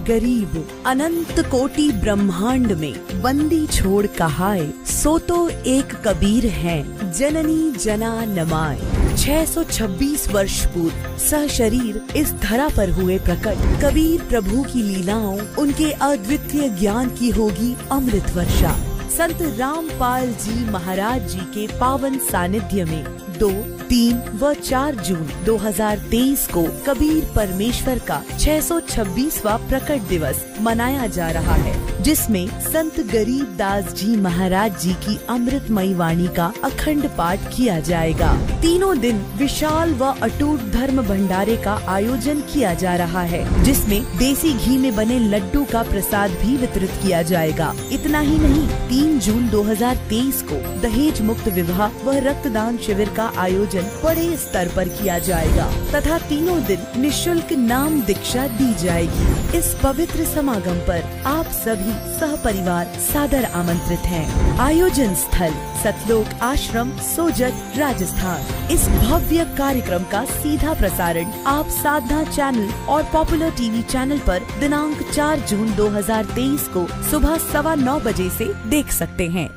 गरीब अनंत कोटि ब्रह्मांड में बंदी छोड़ कहाए, सो तो एक कबीर है जननी जना नमाए। 626 वर्ष पूर्व सशरीर इस धरा पर हुए प्रकट कबीर प्रभु की लीलाओं, उनके अद्वितीय ज्ञान की होगी अमृत वर्षा। संत रामपाल जी महाराज जी के पावन सानिध्य में 2, 3 व 4 जून 2023 को कबीर परमेश्वर का 626वां प्रकट दिवस मनाया जा रहा है, जिसमें संत गरीब दास जी महाराज जी की अमृतमयी वाणी का अखंड पाठ किया जाएगा। तीनों दिन विशाल व अटूट धर्म भंडारे का आयोजन किया जा रहा है, जिसमें देसी घी में बने लड्डू का प्रसाद भी वितरित किया जाएगा। इतना ही नहीं, 3 जून 2023 को दहेज मुक्त विवाह व रक्तदान शिविर का आयोजन बड़े स्तर पर किया जाएगा तथा तीनों दिन निशुल्क नाम दीक्षा दी जाएगी। इस पवित्र समागम पर आप सभी सहपरिवार सादर आमंत्रित हैं। आयोजन स्थल सतलोक आश्रम, सोजत, राजस्थान। इस भव्य कार्यक्रम का सीधा प्रसारण आप साधना चैनल और पॉपुलर टीवी चैनल पर दिनांक 4 जून 2023 को सुबह 9:15 बजे से देख सकते हैं।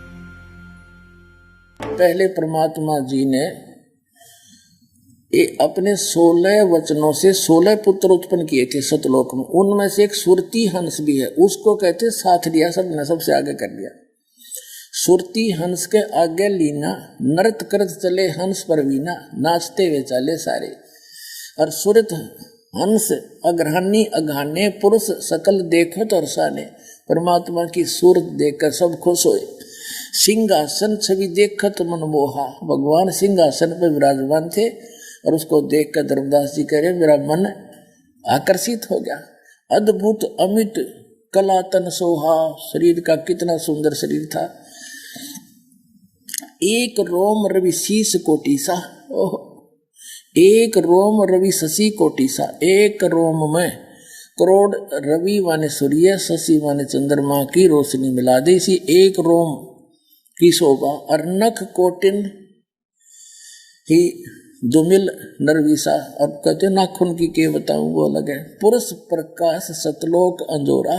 पहले परमात्मा जी ने अपने 16 वचनों से 16 पुत्र उत्पन्न किए थे सतलोक में। उनमें से एक सुरती हंस भी है, उसको कहते साथ लिया, सबने सबसे आगे कर लिया। सुरती हंस के आगे लीना, नृत्य करत चले हंस पर वीना, नाचते वे चले सारे। और सुरत हंस अग्रहणी अघाने, पुरुष सकल देखत और साने। परमात्मा की सूरत देखकर सब खुश होए। सिंहासन छवि देखत मन मोहा, भगवान सिंहासन पर विराजमान थे और उसको देखकर धर्मदास जी कह रहे मेरा मन आकर्षित हो गया। अद्भुत अमित कला तन सोहा, शरीर का कितना सुंदर शरीर था। एक रोम रवि शीस कोटि सा, ओह, एक रोम रवि शशि कोटि सा। एक रोम में करोड़ रवि माने सूर्य, शशि माने चंद्रमा की रोशनी मिला दी। इसी एक रोम की शोभा। और नख कोटिन ही दुमिल नरविसा। अब कहते नाखून की के बताऊं, वो अलग है। पुरुष प्रकाश सतलोक अंजोरा।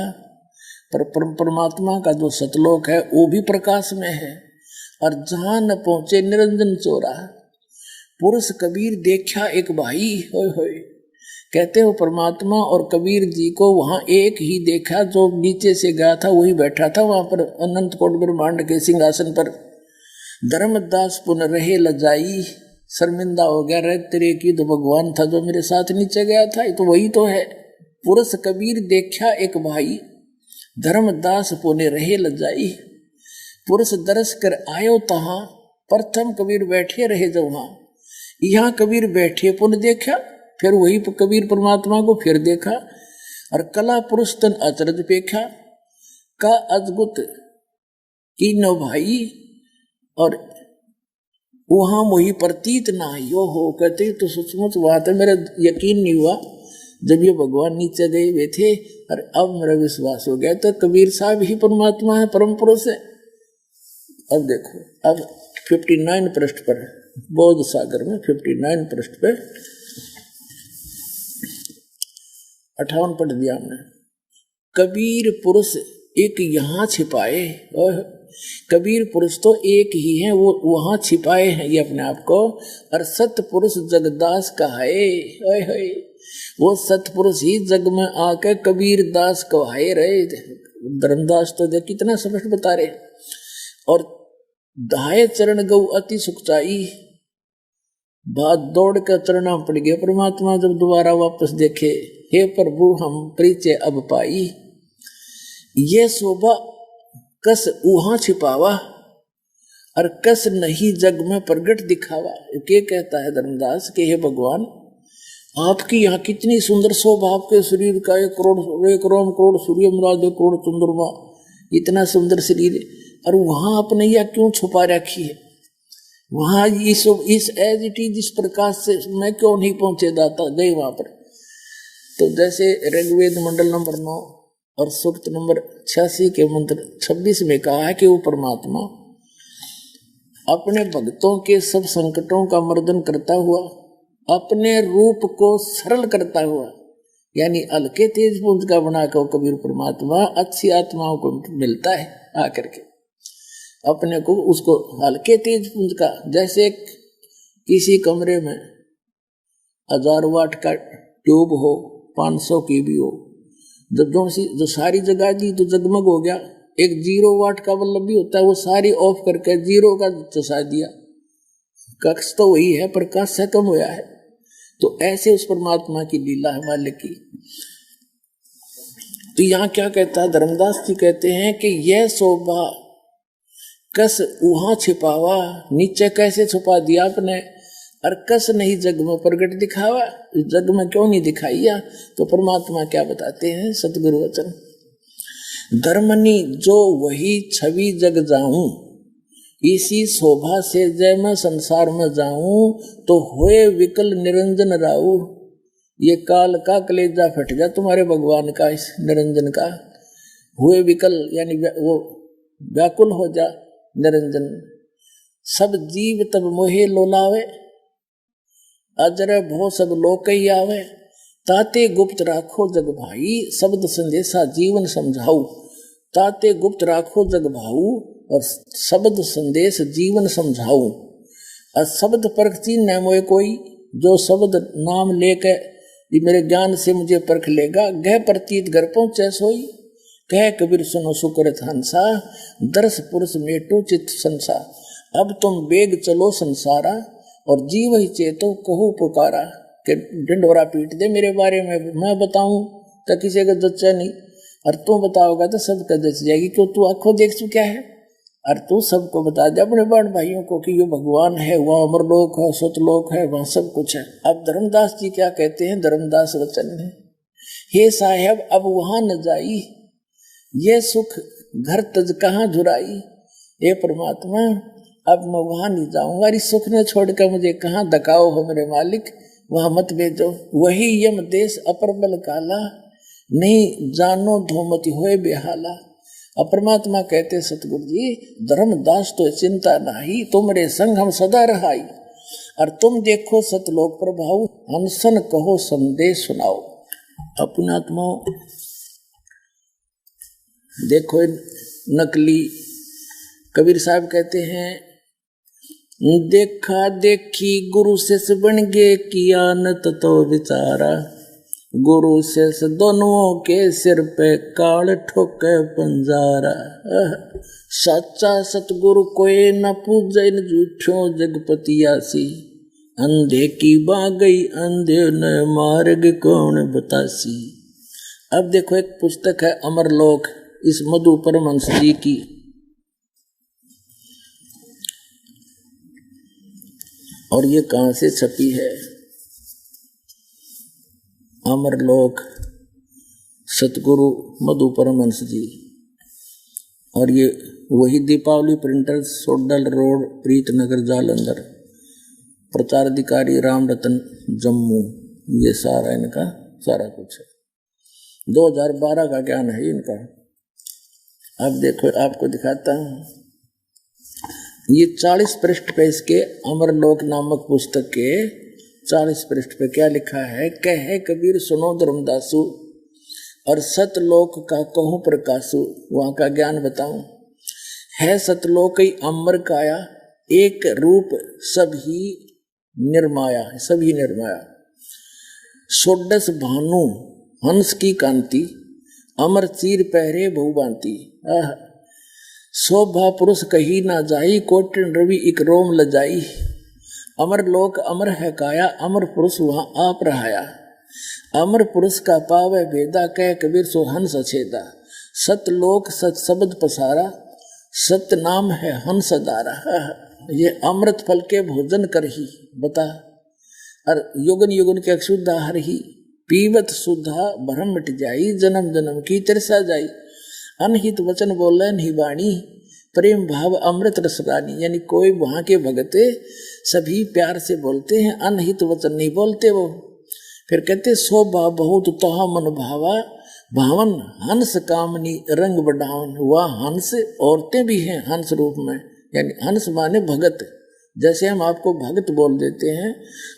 पर परमात्मा का जो सतलोक है वो भी प्रकाश में है। और जहां न पहुंचे निरंजन चोरा। पुरुष कबीर देखा एक भाई, होय होय। कहते हो परमात्मा और कबीर जी को वहां एक ही देखा, जो नीचे से गया था वही बैठा था वहां पर अनंत कोट ब्रह्मांड के सिंहासन पर। धर्मदास पुन रहे लजाई, शर्मिंदा हो गया, रे तेरे की तो भगवान था जो मेरे साथ नीचे गया था, तो वही तो है। पुरुष कबीर देखा एक भाई, धर्मदास पुने रहे लजाई। पुरुष दरस कर आयो तहां, प्रथम कबीर बैठे रहे जो वहां। यहाँ कबीर बैठे पुन देखा, फिर वही कबीर परमात्मा को फिर देखा। और कला पुरुष तन अचरज पेखा, का अद्भुत की न भाई। और वहां मोही प्रतीत ना यो हो। कहते तो सचमुच बात है, मेरा यकीन नहीं हुआ जब ये भगवान नीचे गए हुए थे, और अब मेरा विश्वास हो गया। तो कबीर साहब ही परमात्मा है, परम पुरुष है। अब देखो, अब 59 पृष्ठ पर, बोध सागर में 59 पृष्ठ पे 58 पढ़ दिया हमने। कबीर पुरुष एक यहाँ छिपाए। और कबीर पुरुष तो एक ही है, वो वहां छिपाए हैं ये अपने आप को। और सत पुरुष जगदास कहाए, वो सत पुरुष ही जग में आके कबीर दास कहाए रहे। धर्मदास तो देख कितना स्पष्ट बता रहे। और धाये चरण गौ अति सुखचाई, बात दौड़ कर चरणा पड़ गया। परमात्मा जब दोबारा वापस देखे, हे प्रभु हम परिचय अब पाई। ये शोभा कस उहा छिपावा, और कस नहीं जग में प्रगट दिखावा। के कहता है धर्मदास के हे भगवान, आपकी यहाँ कितनी सुंदर शोभा, आपके शरीर का 1 रोम करोड़ सूर्य मिला 2 करोड़ चंद्रमा, इतना सुंदर शरीर, और वहां आपने यह क्यों छुपा रखी है? वहां इस एज इट इज इस प्रकाश से मैं क्यों नहीं पहुंचे दाता गए वहां पर। तो जैसे ऋग्वेद मंडल नंबर 9 और सूक्त नंबर 86 के मंत्र 26 में कहा है कि वो परमात्मा अपने भक्तों के सब संकटों का मर्दन करता हुआ, अपने रूप को सरल करता हुआ यानी हल्के तेज पुंज का बना कर कबीर परमात्मा अच्छी आत्माओं को मिलता है आकर के अपने को, उसको हल्के तेज पुंज का, जैसे किसी कमरे में 1000 वाट का ट्यूब हो, 500 की भी हो, जो सारी जगह जी तो जगमग हो गया, एक 0 वाट का बल्ब भी होता है, वो सारी ऑफ करके 0 का चसा दिया, कक्ष तो वही है, प्रकाश से कम हुआ है। तो ऐसे उस परमात्मा की लीला है मालिक की। तो यहाँ क्या कहता है धर्मदास जी, कहते हैं कि यह शोभा कस वहां छिपावा, नीचे कैसे छुपा दिया आपने, और कस नहीं जग में प्रगट दिखावा, जग में क्यों नहीं दिखाइया। तो परमात्मा क्या बताते हैं सतगुरु वचन, धर्मनी जो वही छवि जग जाऊं, इसी शोभा से जय मैं संसार में जाऊं, तो होए विकल निरंजन राऊ। ये काल का कलेजा फट जा तुम्हारे भगवान का, इस निरंजन का। हुए विकल यानी वो व्याकुल हो जा निरंजन। सब जीव तब मोहे लोलावे, अजर भो सब लोक ही आवे। ताते गुप्त राखो जग भाई, शब्द संदेशा जीवन समझाऊ। ताते गुप्त राखो जग भाऊ, और शब्द संदेश जीवन समझाऊ। और शब्द परख चीन न मोए कोई, जो शब्द नाम लेके मेरे ज्ञान से मुझे परख लेगा। गह प्रतीत घर पहुंचे सोई, कह कबीर सुनो सुकृत हंसा। दर्श पुरुष मेटो चित संसा, अब तुम बेग चलो संसारा। और जीव ही चेतो कहो पुकारा, कि ढिंडोरा पीट दे मेरे बारे में, मैं बताऊं तो किसी का जच्चा नहीं, और तू बताओगा तो सबका जच जाएगी, क्यों तू आंखों देख चुका है। और तू सबको बता दे अपने बड़ भाइयों को कि ये भगवान है, वहाँ अमरलोक है, सतलोक है, वहाँ सब कुछ है। अब धर्मदास जी क्या कहते हैं, धर्मदास वचन है, हे साहेब अब वहां न जाई, ये सुख घर तज कहाँ झुराई। हे परमात्मा अब मैं वहां नहीं जाऊंगा, इस सुख ने छोड़कर मुझे कहाँ धकाओ हो मेरे मालिक, वहां मत भेजो। वही यम देश अपर बल काला, नहीं जानो धोमति होए बेहाला। अब परमात्मा कहते सतगुरु जी, धर्मदास तो चिंता नाही, तुमरे संग हम सदा रहाई। और तुम देखो सतलोक प्रभाव, हंसन कहो संदेश सुनाओ। अपना आत्माओं देखो नकली, कबीर साहब कहते हैं, देखा देखी गुरु शिष बन गे, किया न तो विचारा। गुरु शिष दोनों के सिर पे काल ठोके पंजारा। सच्चा सतगुरु कोई न पूजे न झूठों जगपतियासी। अंधे की बा गई अंधे न मार्ग कौन बतासी। अब देखो एक पुस्तक है अमरलोक, इस मधु परमहंस जी की। और ये कहां से छपी है, अमरलोक सतगुरु मधु परमहंस जी। और ये वही दीपावली प्रिंटर्स, सोडल रोड, प्रीतनगर, जालंधर। प्रचार अधिकारी राम रतन जम्मू। ये सारा इनका सारा कुछ है, 2012 का ज्ञान है इनका। अब देखो आपको दिखाता हूँ, ये 40 पृष्ठ पे इसके अमरलोक नामक पुस्तक के 40 पृष्ठ पे क्या लिखा है, कहे कबीर सुनो धर्मदासु, और सतलोक का कहूँ प्रकाशु। वहां का ज्ञान बताऊं, है सतलोक ही अमर काया, एक रूप सभी निर्माया, सभी निर्माया। सोडस भानु हंस की कांति, अमर चीर पहरे बहुभांति। शोभा पुरुष कही ना जाई, कोटिन रवि इक रोम लजाई। अमर लोक अमर है काया, अमर पुरुष वहां आप रहाया। अमर पुरुष का पावे वेदा, कह कबीर सो हंस छेदा। सतलोक सत शब्द पसारा, सत्य नाम है हंस दारा। ये अमृत फल के भोजन कर ही बता, और युगन युगन के अक्षुद्ध आहार ही। पीवत सुधा भरम मिट जाई, जन्म जन्म की तिरसा जाई। अनहित वचन बोले नहीं वाणी, प्रेम भाव अमृत रसगानी। यानी कोई वहां के भगते सभी प्यार से बोलते हैं, अनहित वचन नहीं बोलते वो। फिर कहते शोभा बहुत तहा मन भावा, भावन हंस कामनी रंग बढ़ावन। वह हंस औरतें भी हैं हंस रूप में, यानी हंस माने भगत, जैसे हम आपको भक्त बोल देते हैं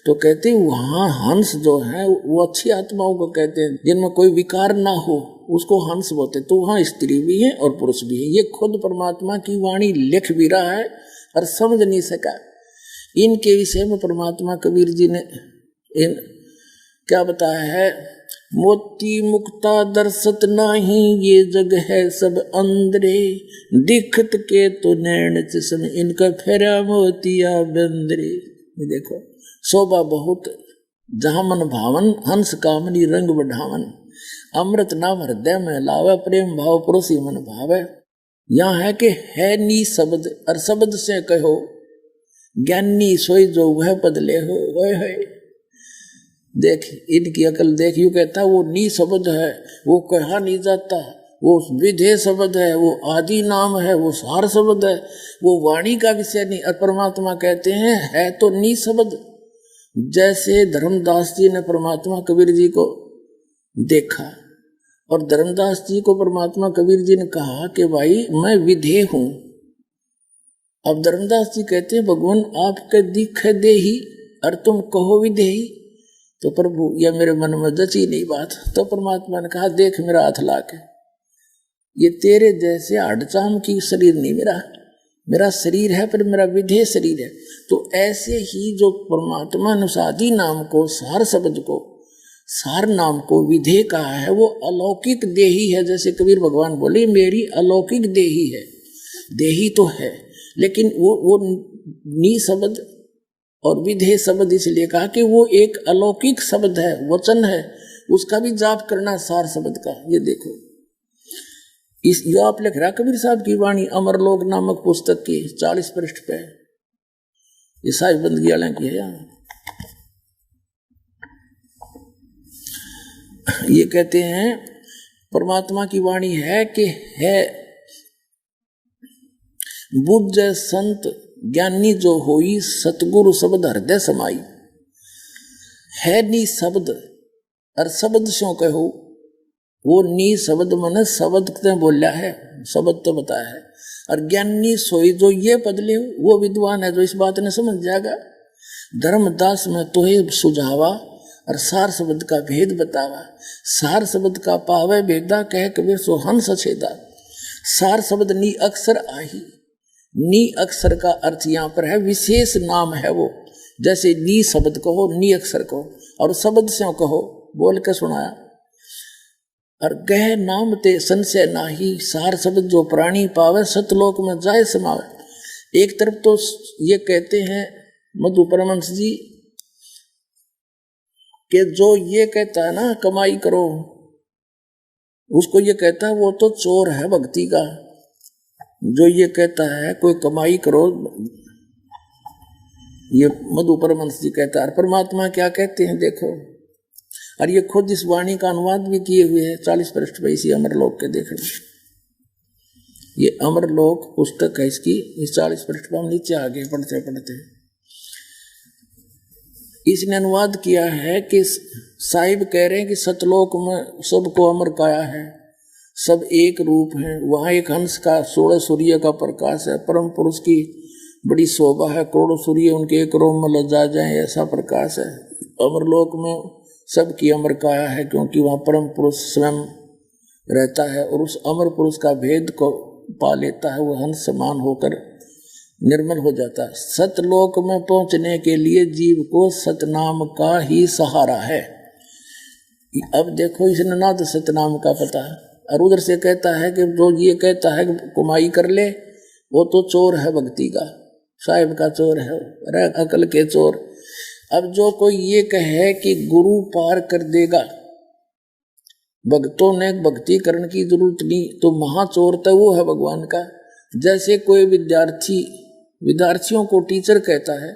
तो कहते हैं वहाँ हंस जो है वो अच्छी आत्माओं को कहते हैं, जिनमें कोई विकार ना हो, उसको हंस बोलते। तो वहाँ स्त्री भी है और पुरुष भी है। ये खुद परमात्मा की वाणी लिख भी रहा है और समझ नहीं सका। इनके विषय में परमात्मा कबीर जी ने क्या बताया है, मोती मुक्ता दर्शत नाही, ये जग है सब अंदरे, दिखत के तो नैन चश्म, इनका फेरा मोतिया बंदरे। देखो शोभा बहुत जहाँ मन भावन, हंस कामनी रंग बढ़ावन, अमृत नाम हृदय में लावे, प्रेम भाव परोसी मन भावे। यहाँ है कि है नी शब्द, और शब्द से कहो ज्ञानी सोई जो वह पद ले हो। देख इनकी अकल देख, यू कहता वो नी शब्द है, वो कहा नहीं जाता, वो विधेय शब्द है, वो आदि नाम है, वो सार शब्द है, वो वाणी का विषय नहीं। और परमात्मा कहते हैं है तो नी शब्द। जैसे धर्मदास जी ने परमात्मा कबीर जी को देखा और धर्मदास जी को परमात्मा कबीर जी ने कहा कि भाई मैं विधेय हूं। अब धर्मदास जी कहते हैं भगवान आपके दिख दे ही और तुम कहो विधेयी। तो प्रभु यह मेरे मन में जची नहीं बात। तो परमात्मा ने कहा देख मेरा हाथ ला के, ये तेरे जैसे हडचाम की शरीर नहीं मेरा शरीर है, पर मेरा विधेय शरीर है। तो ऐसे ही जो परमात्मा ने आदि नाम को, सार शब्द को, सार नाम को विधेय कहा है, वो अलौकिक देही है। जैसे कबीर भगवान बोले मेरी अलौकिक देही है। देही तो है लेकिन वो नी शब्द और विधेय शब्द इसलिए कहा कि वो एक अलौकिक शब्द है, वचन है, उसका भी जाप करना सार शब्द का। ये देखो इस यो आप लिख रहा कबीर साहब की वाणी अमरलोक नामक पुस्तक की 40 पृष्ठ पे, ये साहिब बंदगी वाले की है। ये कहते हैं परमात्मा की वाणी है कि है बुद्ध संत ज्ञानी जो होई, सतगुरु शब्द हृदय समाई। है नी शब्द और शब्द सो कहो, वो नी शब्द मन शब्द ने बोला है, शब्द तो बताया है। और ज्ञानी सोई जो ये पद ले वो विद्वान है, जो इस बात ने समझ जाएगा। धर्मदास में तो ही सुझावा और सार शब्द का भेद बतावा। सार शब्द का पावे भेदा कह कबीर सो हंस छेदा। सार शब्द नी अक्षर आही, नी अक्षर का अर्थ यहाँ पर है विशेष नाम है वो। जैसे नी शब्द कहो, नी अक्षर कहो, और शब्द से कहो बोल के सुनाया। और गह नाम ते संशय नाही, सार शब्द जो प्राणी पावे, सतलोक में जाए समावे। एक तरफ तो ये कहते हैं मधु परमहंस जी कि जो ये कहता है ना कमाई करो, उसको ये कहता है वो तो चोर है भक्ति का। जो ये कहता है कोई कमाई करो, ये मधु परमहंस जी कहता है। परमात्मा क्या कहते हैं देखो, और ये खुद इस वाणी का अनुवाद भी किए हुए हैं 40 पृष्ठ पे इसी अमरलोक के। देखें ये अमरलोक पुस्तक है इसकी, इस 40 पृष्ठ पर हम नीचे आगे पढ़ते पढ़ते इसने अनुवाद किया है कि साहिब कह रहे हैं कि सतलोक में सबको अमर काया है, सब एक रूप है। वहाँ एक हंस का 16 सूर्य का प्रकाश है, परम पुरुष की बड़ी शोभा है, करोड़ों सूर्य उनके एक रोम में लजा जाए ऐसा प्रकाश है। अमरलोक में सबकी अमर काया है, क्योंकि वहाँ परम पुरुष स्वयं रहता है और उस अमर पुरुष का भेद को पा लेता है। वो हंस समान होकर निर्मल हो जाता है। सतलोक में पहुंचने के लिए जीव को सतनाम का ही सहारा है। अब देखो इसने ना तो सतनाम का पता है, और उधर से कहता है कि जो ये कहता है कमाई कर ले वो तो चोर है भक्ति का, साहिब का चोर है, अरे अकल के चोर। अब जो कोई ये कहे कि गुरु पार कर देगा, भक्तों ने भक्ति करने की जरूरत नहीं, तो महाचोर तो वो है भगवान का। जैसे कोई विद्यार्थियों को टीचर कहता है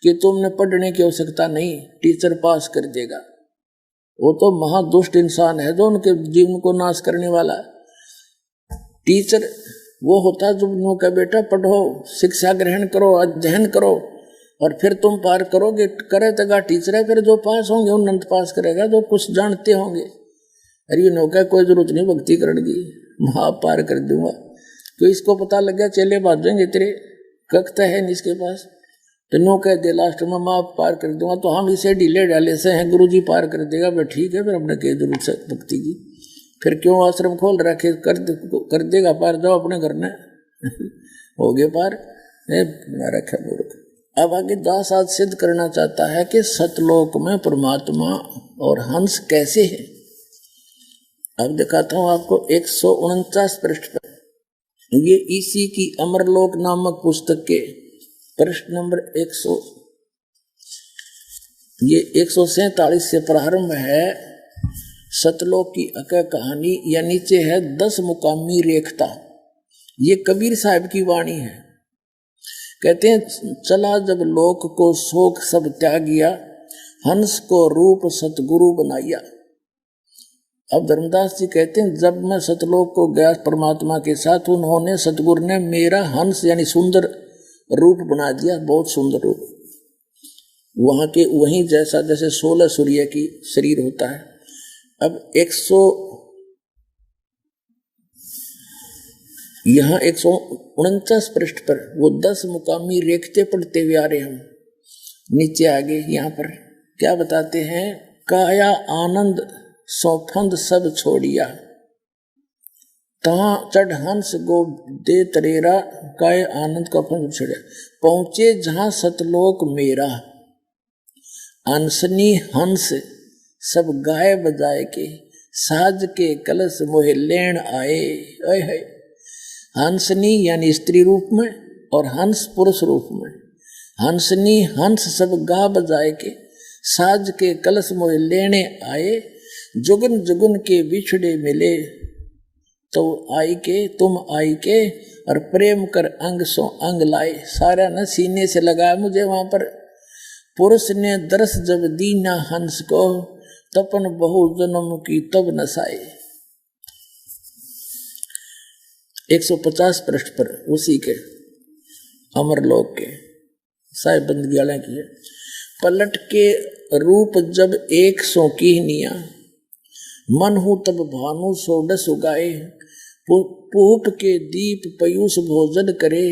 कि तुमने पढ़ने की आवश्यकता नहीं, टीचर पास कर देगा, वो तो महादुष्ट इंसान है जो उनके जीवन को नाश करने वाला है। टीचर वो होता है जो उनका बेटा पढ़ो, शिक्षा ग्रहण करो, अध्ययन करो और फिर तुम पार करोगे। करे तगा टीचर है, फिर जो पास होंगे उन्नत पास करेगा, जो कुछ जानते होंगे। अरे नौका कोई जरूरत नहीं भक्ति करने की, मैं पार कर दूंगा। तो इसको पता लग गया चेले बात जाएंगे तेरे कखता है इसके पास, तो नो कह दे लास्ट में मैं पार कर दूंगा, तो हम इसे ढीले ढाले से हैं, गुरु जी पार कर देगा। भाई ठीक है, फिर हमने कह जरूरत से भक्ति की, फिर क्यों आश्रम खोल रखे, कर देगा पार, जाओ अपने घर में हो गए पार, बना रखा मूर्ख। अब आगे दास आज सिद्ध करना चाहता है कि सतलोक में परमात्मा और हंस कैसे है। अब दिखाता हूं आपको 149 पृष्ठ पर, ये इसी की अमरलोक नामक पुस्तक के पृष्ठ नंबर 147 से प्रारंभ है सतलोक की अकय कहानी, या नीचे है 10 मुकामी रेखता। ये कबीर साहब की वाणी है। कहते हैं चला जब लोक को शोक सब त्यागिया, हंस को रूप सतगुरु बनाया। अब धर्मदास जी कहते हैं जब मैं सतलोक को गया परमात्मा के साथ, उन्होंने सतगुरु ने मेरा हंस यानी सुंदर रूप बना दिया, बहुत सुंदर रूप, वहां के वहीं जैसा जैसे 16 सूर्य की शरीर होता है। अब 149 पृष्ठ पर वो 10 मुकामी रेखते पढ़ते हुए आ रहे हम। नीचे आगे यहाँ पर क्या बताते हैं, काया आनंद सौफंद सब छोड़िया, तहाँ चढ़ हंस गो दे तरेरा, काय आनंद का फंद छोड़िया, पहुंचे जहां सतलोक मेरा, अंसनी हंस सब गाय बजाए के, साज के कलश मोहे लेन आए। है हंसनी यानी स्त्री रूप में और हंस पुरुष रूप में। हंसनी हंस सब गा बजाए के, साज के कलश मोहे लेने आए, जुगन जुगन के बिछड़े मिले, तो आई के तुम आई के, और प्रेम कर अंग सो अंग लाए। सारा न सीने से लगाया मुझे वहां पर। पुरुष ने दरस जब दीना हंस को, तपन बहु जन्म की तब नसाए। 150 पृष्ठ पर उसी के अमरलोक के साहिब बंदगी की है। पलट के रूप जब 100 कीहनिया, मन हूं तब भानु सोडस उगाए, पूप के दीप पयूष भोजन करे,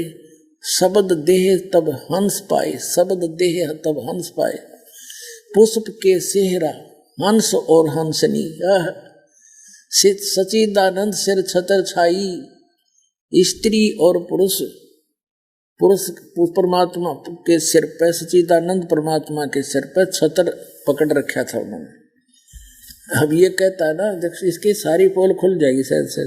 शब्द देह तब हंस पाए, शब्द देह तब हंस पाए, पुष्प के सेहरा हंस और हंसनी, सचिदानंद सिर छतर छाई, स्त्री और पुरुष परमात्मा के सिर पे, सचिदानंद परमात्मा के सिर पे छतर पकड़ रखा था उन्होंने। अब ये कहता है ना, इसकी सारी पोल खुल जाएगी शायद से।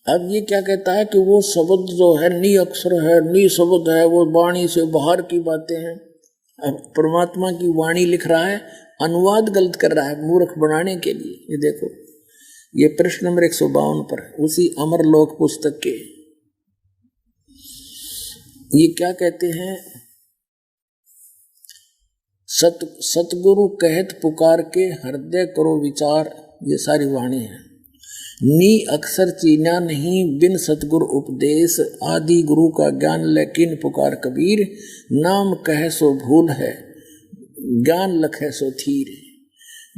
अब ये क्या कहता है कि वो शब्द जो है नी अक्षर है, नी शब्द है, वो वाणी से बाहर की बातें हैं। अब परमात्मा की वाणी लिख रहा है, अनुवाद गलत कर रहा है मूर्ख बनाने के लिए। ये देखो, ये प्रश्न नंबर 152 पर उसी अमरलोक पुस्तक के ये क्या कहते हैं, सतगुरु कहत पुकार के, हृदय करो विचार। ये सारी वाणी है। नी अक्षर चीना नहीं, बिन सतगुरु उपदेश, आदि गुरु का ज्ञान लेकिन पुकार कबीर, नाम कह सो भूल है, ज्ञान लखे सो थीर।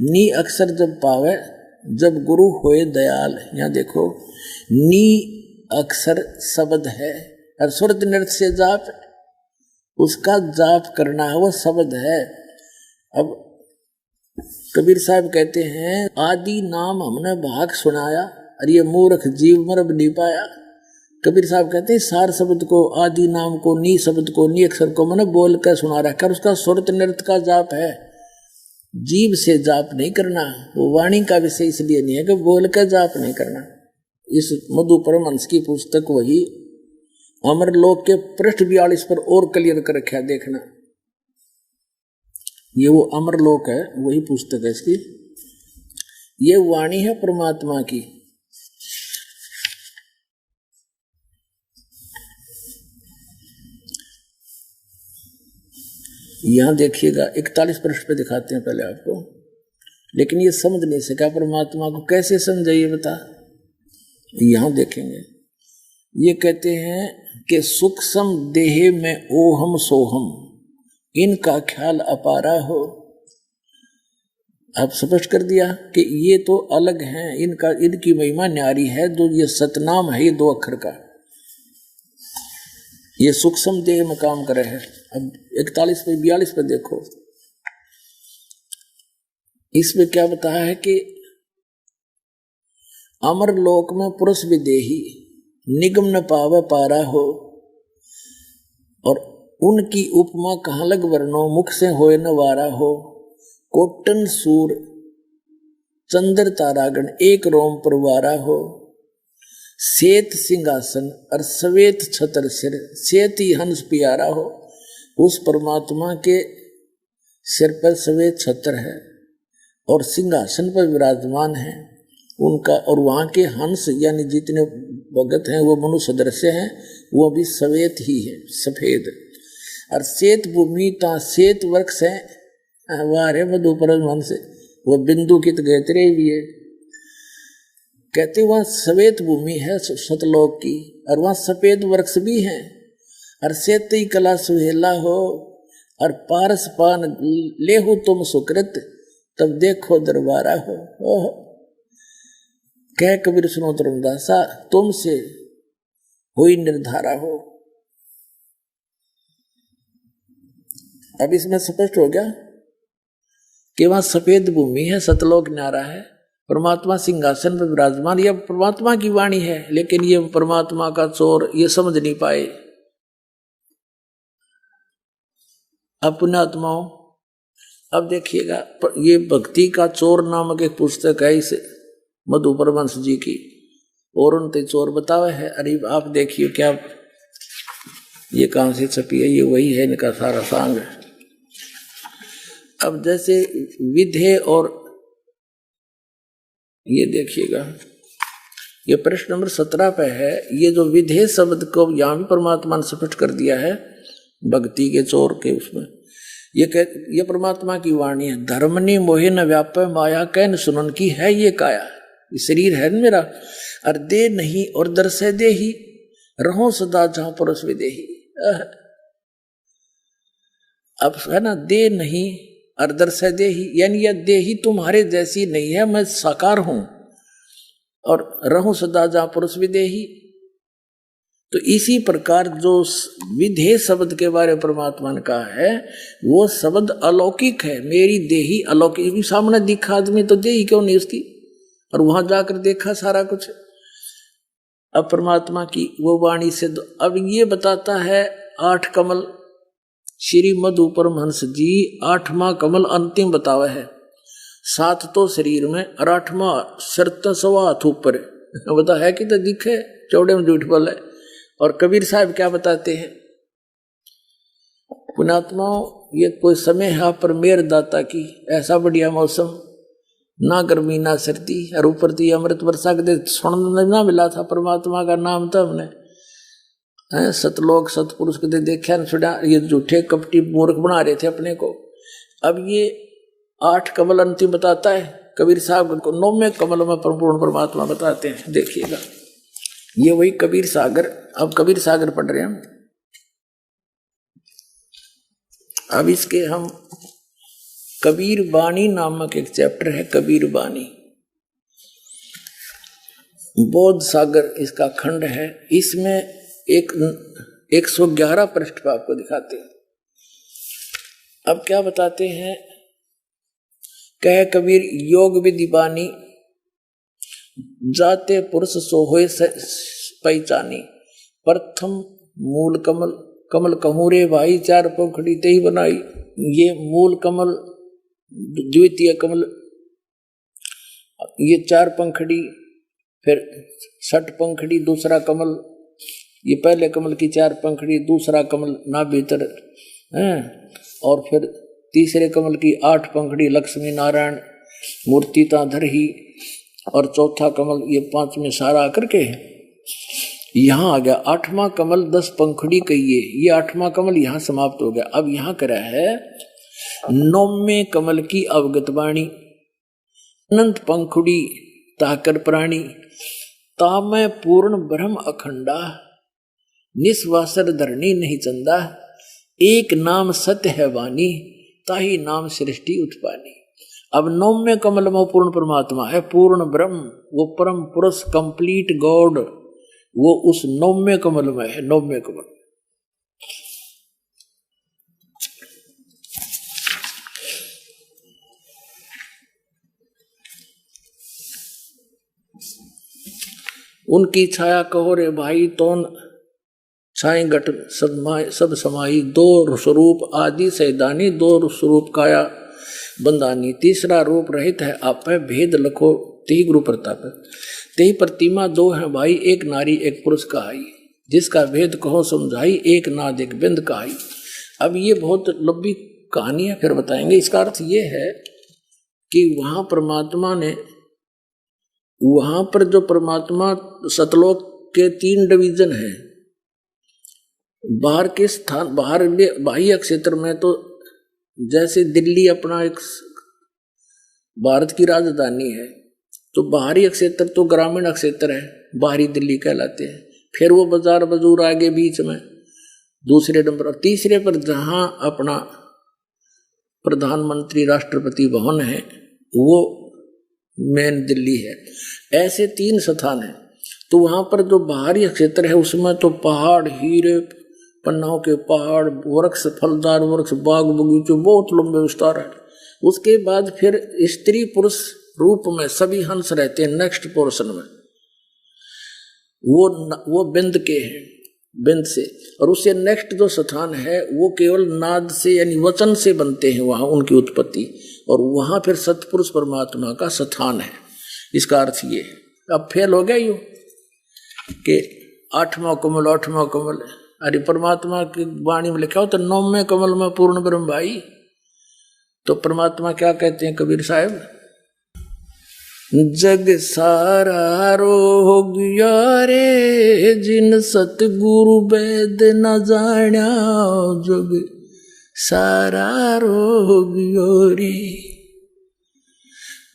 नी अक्षर जब पावे, जब गुरु होए दयाल। यहाँ देखो, नी अक्षर शब्द है और सुरत नृत्य से जाप, उसका जाप करना है, वो शब्द है। अब कबीर साहब कहते हैं, आदि नाम हमने भाग सुनाया, और ये मूर्ख जीव मरब नहीं पाया। कबीर साहब कहते हैं सार शब्द को, आदि नाम को, नी शब्द को, नी अक्षर को मैंने बोल कर सुना रखा, उसका सुरत नृत्य का जाप है। जीव से जाप नहीं करना, वो वाणी का विषय इसलिए नहीं है कि बोल कर जाप नहीं करना। इस मधु परमहंस की पुस्तक वही अमरलोक के पृष्ठ 42 पर और क्लियर कर रखा है, देखना। ये वो अमरलोक है, वही पुस्तक है इसकी। ये वाणी है परमात्मा की। यहां देखिएगा 41 पृष्ठ पे दिखाते हैं पहले आपको, लेकिन ये समझ नहीं सका परमात्मा को, कैसे समझाइए बता। यहां देखेंगे, ये कहते हैं कि सूक्ष्म देह में ओहम सोहम, इनका ख्याल अपारा हो। अब स्पष्ट कर दिया कि ये तो अलग हैं, इनकी महिमा न्यारी है। जो ये सतनाम है, ये 2 अक्षर का, ये सूक्ष्म देह में काम करे है। अब 41 पे 42 पे देखो, इसमें क्या बताया है कि अमर लोक में पुरुष विदेही निगम न पावे पारा हो, और उनकी उपमा कहाँ लग वर्णो मुख से होए न वारा हो। कोटन सूर चंद्र तारागण एक रोम परवारा हो। श्वेत सिंहासन और श्वेत छतर सिर श्वेत ही हंस प्यारा हो। उस परमात्मा के सिर पर श्वेत छतर है और सिंहासन पर विराजमान है उनका, और वहाँ के हंस यानी जितने भगत हैं वो मनुष्य सदृश हैं, वो भी श्वेत ही है, सफेद। और श्वेत भूमि ता श्वेत वृक्ष है, वारे मधुपर हंस, वो बिंदु की तो गहतरे भी है। कहते वहाँ श्वेत भूमि है सतलोक की, और वहाँ सफेद वृक्ष भी हैं। और श्वेत कला सुहेला हो, और पारस पान लेहु तुम सुकृत, तब देखो दरबारा हो। ओह कह कबीर सुनो धर्मदासा, तुमसे हुई निर्धारा हो। अब इसमें स्पष्ट हो गया कि वहां सफेद भूमि है, सतलोक न्यारा है, परमात्मा सिंहासन पर विराजमान। यह परमात्मा की वाणी है, लेकिन ये परमात्मा का चोर ये समझ नहीं पाए। अब पुण्यात्माओं, अब देखिएगा, ये भक्ति का चोर नामक एक पुस्तक है इस मधुपर वंश जी की, और उनते चोर बतावे है। अरे आप देखिए क्या, ये कहां से छपी है, ये वही है, इनका सारा सांग है। अब जैसे विधे, और ये देखिएगा, ये प्रश्न नंबर 17 पे है। ये जो विधे शब्द को यहाँ भी परमात्मा ने स्पष्ट कर दिया है भक्ति के चोर के उसमें। ये परमात्मा की वाणी है। धर्मनी मोहे न व्यापे माया कैन सुनन की है ये काया। ये शरीर है मेरा, और दे नहीं और दर्शे दे ही, रहो सदा जहां पुरुष विदेही। अब है ना, दे नहीं और दर्शे दे ही, यानी यह देही तुम्हारे जैसी नहीं है, मैं साकार हूं, और रहूं सदा जहां पुरुष विदेही। तो इसी प्रकार जो विधेय शब्द के बारे में परमात्मा ने कहा है, वो शब्द अलौकिक है। मेरी देही अलौकिक, सामने दिखा आदमी तो देही क्यों नहीं उसकी, और वहां जाकर देखा सारा कुछ। अब परमात्मा की वो वाणी से अब ये बताता है 8 कमल, श्री मधुपर हंस जी 8वां कमल अंतिम बतावा है। 7 तो शरीर में और 8वां शर्त सवा हाथ ऊपर बता है कि तो दिखे चौड़े में झूठ बोले। और कबीर साहब क्या बताते हैं, पुण्यात्माओं, ये कोई समय है पर मेर दाता की, ऐसा बढ़िया मौसम, ना गर्मी ना सर्दी, और ऊपर थी अमृत वर्षा के सुनने ना मिला था परमात्मा का नाम। तो हमने सतलोक सतपुरुष के देखा न सुना, ये झूठे कपटी मूर्ख बना रहे थे अपने को। अब ये 8 कमल अंतिम बताता है कबीर साहब को, 9वें कमल में पूर्ण परमात्मा बताते हैं। देखिएगा, ये वही कबीर सागर। अब कबीर सागर पढ़ रहे हैं हम। अब इसके हम कबीर बानी नामक एक चैप्टर है, कबीर बानी, बोध सागर इसका खंड है। इसमें 111 पृष्ठ पर आपको दिखाते हैं। अब क्या बताते हैं, कह कबीर योग विधि बानी, जाते पुरुष सो होए पहचानी। प्रथम मूल कमल, कमल कहूँ रे भाई, 4 पंखड़ी ते ही बनाई। ये मूल कमल, द्वितीय कमल, ये 4 पंखड़ी, फिर 6 पंखड़ी दूसरा कमल, ये पहले कमल की 4 पंखड़ी, दूसरा कमल ना भीतर है, और फिर तीसरे कमल की 8 पंखड़ी लक्ष्मी नारायण मूर्ति ताधर ही, और चौथा कमल ये 5वें सारा करके यहाँ आ गया। 8वां कमल 10 पंखड़ी कहिए, ये 8वां कमल यहाँ समाप्त हो गया। अब यहाँ करा है 9वें कमल की अवगत वाणी, अनंत पंखुड़ी ताकर प्राणी, तामय पूर्ण ब्रह्म अखंडा, निस्वासर धरणी नहीं चंदा, एक नाम सत्य है वाणी, ताही नाम सृष्टि उत्पानी। अब 9वें कमल में पूर्ण परमात्मा है, पूर्ण ब्रह्म, वो परम पुरुष कंप्लीट गॉड, वो उस 9वें कमल में है। 9वें कमल उनकी छाया कहो रे भाई तोन छाई घट सब समाई, दो स्वरूप आदि सैदानी, दो स्वरूप काया बंदानी, तीसरा रूप रहित है आप भेद लखो ते गुरु प्रताप। ते प्रतिमा दो है भाई, एक नारी एक पुरुष कहाई, जिसका भेद कहो समझाई, एक नाद एक बिंद कहाई। अब ये बहुत लंबी कहानी है, फिर बताएंगे। इसका अर्थ ये है कि वहां परमात्मा ने, वहां पर जो परमात्मा सतलोक के 3 डिवीजन है, बाहर के स्थान, बाहर बाह्य क्षेत्र में तो जैसे दिल्ली अपना एक भारत की राजधानी है, तो बाहरी क्षेत्र तो ग्रामीण क्षेत्र है, बाहरी दिल्ली कहलाते हैं। फिर वो बाजार बजूर आगे बीच में दूसरे नंबर, और तीसरे पर जहां अपना प्रधानमंत्री राष्ट्रपति भवन है वो मेन दिल्ली है। ऐसे 3 स्थान है। तो वहां पर जो बाहरी क्षेत्र है उसमें तो पहाड़, हीरे पन्नाओं के पहाड़, वृक्ष, फलदार वृक्ष, बाग बगीचे, बहुत लंबे विस्तार है। उसके बाद फिर स्त्री पुरुष रूप में सभी हंस रहते हैं नेक्स्ट पोर्शन में, वो बिंद के हैं, बिंद से। और उससे नेक्स्ट जो स्थान है वो केवल नाद से यानी वचन से बनते हैं वहां उनकी उत्पत्ति, और वहां फिर सतपुरुष परमात्मा का स्थान है। इसका अर्थ ये है। अब फेल हो गया यूं कि 8वां कमल 8वां कमल, अरे परमात्मा की वाणी में लिखा हो तो 9वें कमल में पूर्ण ब्रह्म भाई। तो परमात्मा क्या कहते हैं कबीर साहब, जग सारा रोग यारे, जिन सतगुरु वेद न जाण्या, जग सारा रोग यारे।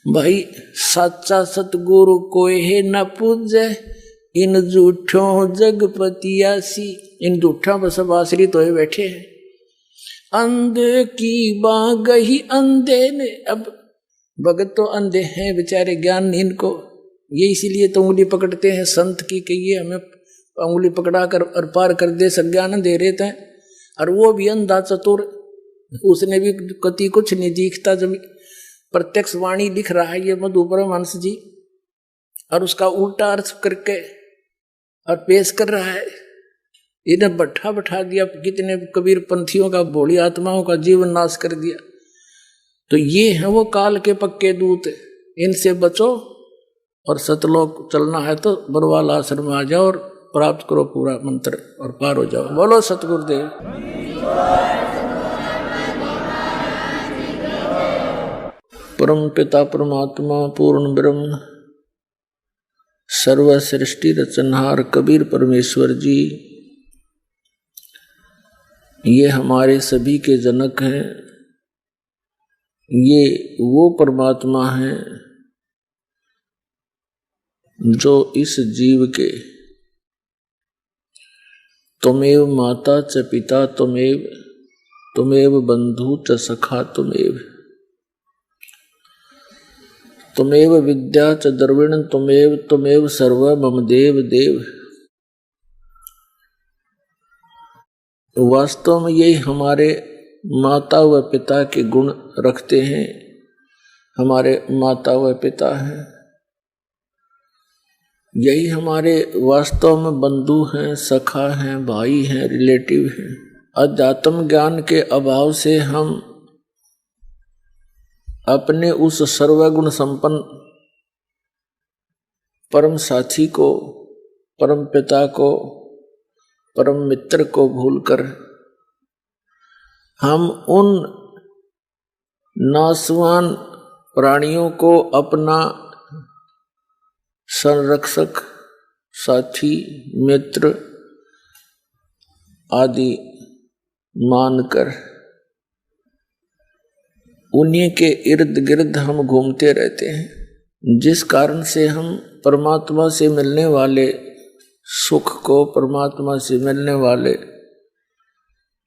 भाई सच्चा सतगुरु कोई है न पूजे, इन झूठों जगपतियासी। इन झूठों पर सब आश्रित होए बैठे हैं। अंधे की बांग ही अंधे ने, अब भगत तो अंधे हैं बेचारे, ज्ञान नहीं इनको, ये इसीलिए तो उंगली पकड़ते हैं संत की कि ये हमें उंगली पकड़ा कर और पार कर दे, सज्ञान दे रहे थे। और वो भी अंधा चतुर, उसने भी कति कुछ नहीं दिखता, जब प्रत्यक्ष वाणी लिख रहा है ये मधु परमहंस जी, और उसका उल्टा अर्थ करके और पेश कर रहा है। इन्हें बैठा दिया, कितने कबीर पंथियों का, भोली आत्माओं का जीवन नाश कर दिया। तो ये है वो काल के पक्के दूत, इनसे बचो और सतलोक चलना है तो बरवाला आश्रम में आ जाओ और प्राप्त करो पूरा मंत्र और पार हो जाओ। बोलो सतगुरुदेव। परम पिता परमात्मा पूर्ण ब्रह्म सर्व सृष्टि रचनहार कबीर परमेश्वर जी, ये हमारे सभी के जनक हैं। ये वो परमात्मा हैं जो इस जीव के त्वमेव माता च पिता त्वमेव बंधु च सखा त्वमेव विद्या च द्रविण त्वमेव सर्व मम देव। वास्तव में यही हमारे माता व पिता के गुण रखते हैं, हमारे माता व पिता हैं। यही हमारे वास्तव में बंधु हैं, सखा हैं, भाई हैं, रिलेटिव हैं। अध्यात्म ज्ञान के अभाव से हम अपने उस सर्वगुण संपन्न परम साथी को, परम पिता को, परम मित्र को भूलकर हम उन नासवान प्राणियों को अपना संरक्षक, साथी, मित्र आदि मानकर उन्हीं के इर्द गिर्द हम घूमते रहते हैं, जिस कारण से हम परमात्मा से मिलने वाले सुख को, परमात्मा से मिलने वाले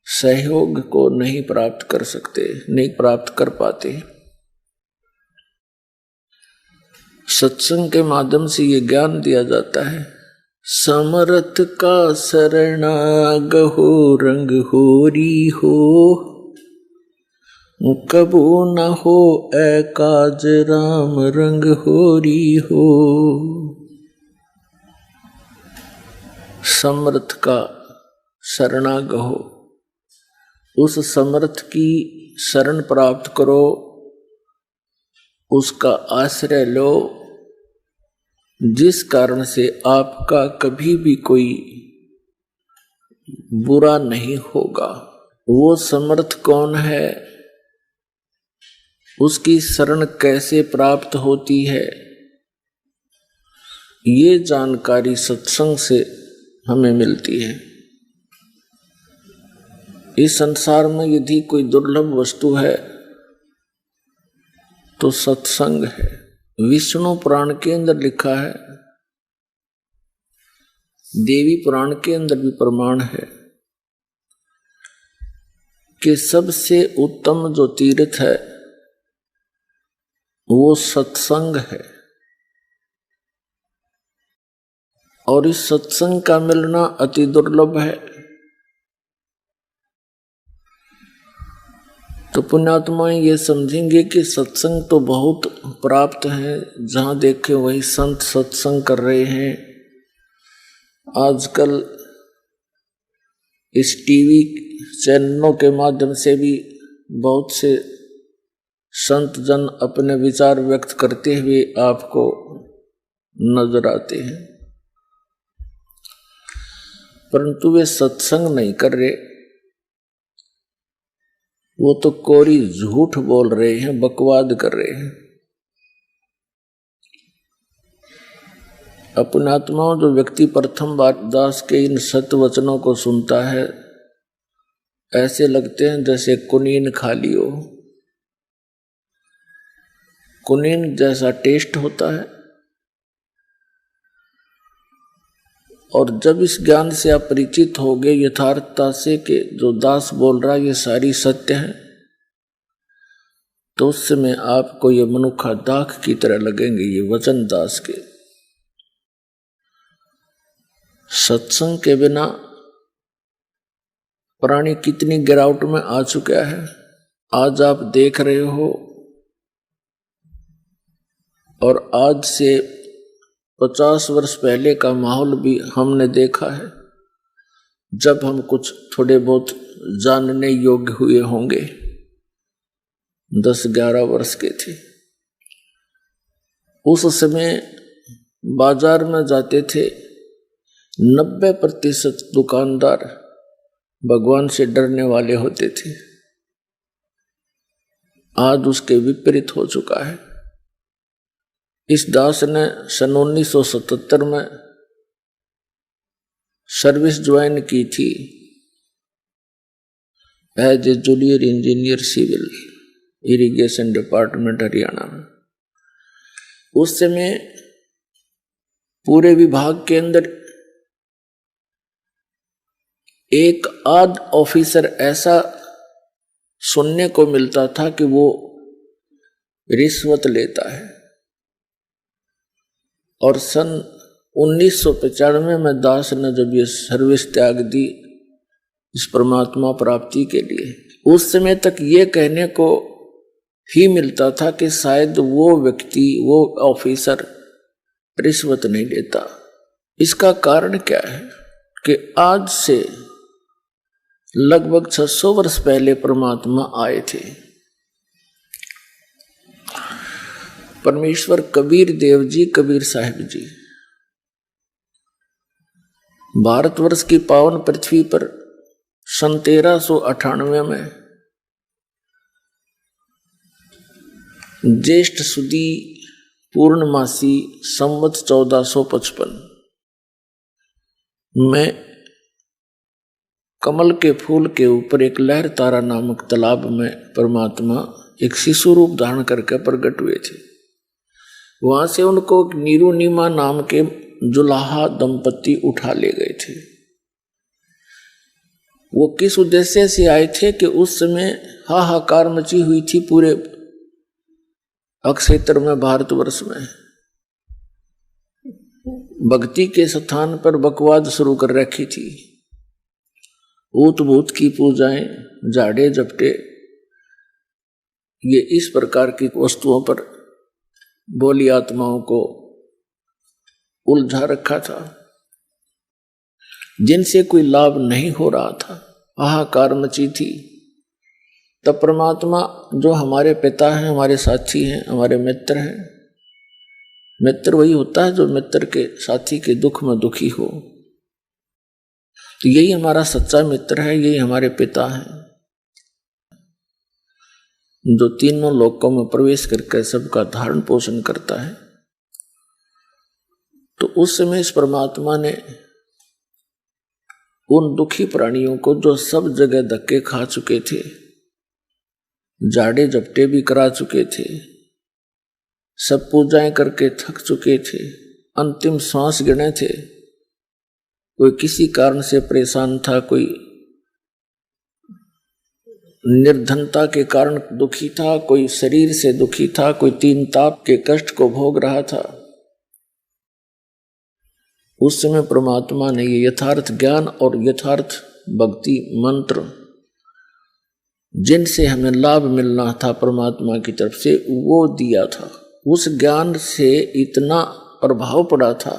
सहयोग को नहीं प्राप्त कर सकते, नहीं प्राप्त कर पाते। सत्संग के माध्यम से ये ज्ञान दिया जाता है। समरथ का शरणागहो रंग होरी हो, कबू न हो एकाज राम रंग होरी हो। समर्थ का शरणागत हो, उस समर्थ की शरण प्राप्त करो, उसका आश्रय लो, जिस कारण से आपका कभी भी कोई बुरा नहीं होगा। वो समर्थ कौन है, उसकी शरण कैसे प्राप्त होती है, ये जानकारी सत्संग से हमें मिलती है। इस संसार में यदि कोई दुर्लभ वस्तु है तो सत्संग है। विष्णु पुराण के अंदर लिखा है, देवी पुराण के अंदर भी प्रमाण है कि सबसे उत्तम जो तीर्थ है वो सत्संग है। और इस सत्संग का मिलना अति दुर्लभ है। तो पुण्यात्माएं ये समझेंगे कि सत्संग तो बहुत प्राप्त है, जहां देखे वही संत सत्संग कर रहे हैं। आजकल इस टीवी चैनलों के माध्यम से भी बहुत से संत जन अपने विचार व्यक्त करते हुए आपको नजर आते हैं, परंतु वे सत्संग नहीं कर रहे, वो तो कोरी झूठ बोल रहे हैं, बकवाद कर रहे हैं। अपने आत्माओं जो व्यक्ति प्रथम बार दास के इन सत्य वचनों को सुनता है, ऐसे लगते हैं जैसे कुनीन खा लियो। कुनीन जैसा टेस्ट होता है। और जब इस ज्ञान से आप परिचित हो गए यथार्थता से कि जो दास बोल रहा है ये सारी सत्य है, तो उस समय आपको ये मनुखा दाख की तरह लगेंगे ये वचन दास के। सत्संग के बिना प्राणी कितनी गिरावट में आ चुका है, आज आप देख रहे हो। और आज से 50 वर्ष पहले का माहौल भी हमने देखा है, जब हम कुछ थोड़े बहुत जानने योग्य हुए होंगे, 10-11 वर्ष के थे। उस समय बाजार में जाते थे, 90% दुकानदार भगवान से डरने वाले होते थे। आज उसके विपरीत हो चुका है। इस दास ने सन 1977 में सर्विस ज्वाइन की थी as a junior engineer civil irrigation department Haryana में। उस समय पूरे विभाग के अंदर एक आध ऑफिसर ऐसा सुनने को मिलता था कि वो रिश्वत लेता है। और सन 1995 में दास ने जब ये सर्विस त्याग दी इस परमात्मा प्राप्ति के लिए, उस समय तक ये कहने को ही मिलता था कि शायद वो व्यक्ति, वो ऑफिसर रिश्वत नहीं लेता। इसका कारण क्या है कि आज से लगभग 600 वर्ष पहले परमात्मा आए थे। परमेश्वर कबीर देव जी, कबीर साहिब जी भारतवर्ष की पावन पृथ्वी पर सन 1398 में ज्येष्ठ सुदी पूर्णमासी संवत 1455 में कमल के फूल के ऊपर एक लहर तारा नामक तालाब में परमात्मा एक शिशु रूप धारण करके प्रकट हुए थे। वहां से उनको नीरू नीमा नाम के जुलाहा दंपति उठा ले गए थे। वो किस उद्देश्य से आए थे कि उस समय हाहाकार मची हुई थी पूरे अक्षेत्र में, भारतवर्ष में। भक्ति के स्थान पर बकवाद शुरू कर रखी थी। ऊत भूत की पूजाएं, झाड़े झपटे, ये इस प्रकार की वस्तुओं पर बोली आत्माओं को उलझा रखा था। जिनसे कोई लाभ नहीं हो रहा था, हाहाकार मची थी, तब परमात्मा जो हमारे पिता हैं, हमारे साथी हैं, हमारे मित्र हैं, मित्र वही होता है जो मित्र के साथी के दुख में दुखी हो, तो यही हमारा सच्चा मित्र है, यही हमारे पिता हैं, जो तीनों लोकों में प्रवेश करके सबका धारण पोषण करता है। तो उस समय इस परमात्मा ने उन दुखी प्राणियों को, जो सब जगह धक्के खा चुके थे, जाड़े झपटे भी करा चुके थे, सब पूजाएं करके थक चुके थे, अंतिम सांस गिने थे, कोई किसी कारण से परेशान था, कोई निर्धनता के कारण दुखी था, कोई शरीर से दुखी था, कोई तीन ताप के कष्ट को भोग रहा था। उस समय परमात्मा ने ये यथार्थ ज्ञान और यथार्थ भक्ति मंत्र, जिनसे हमें लाभ मिलना था परमात्मा की तरफ से, वो दिया था। उस ज्ञान से इतना प्रभाव पड़ा था,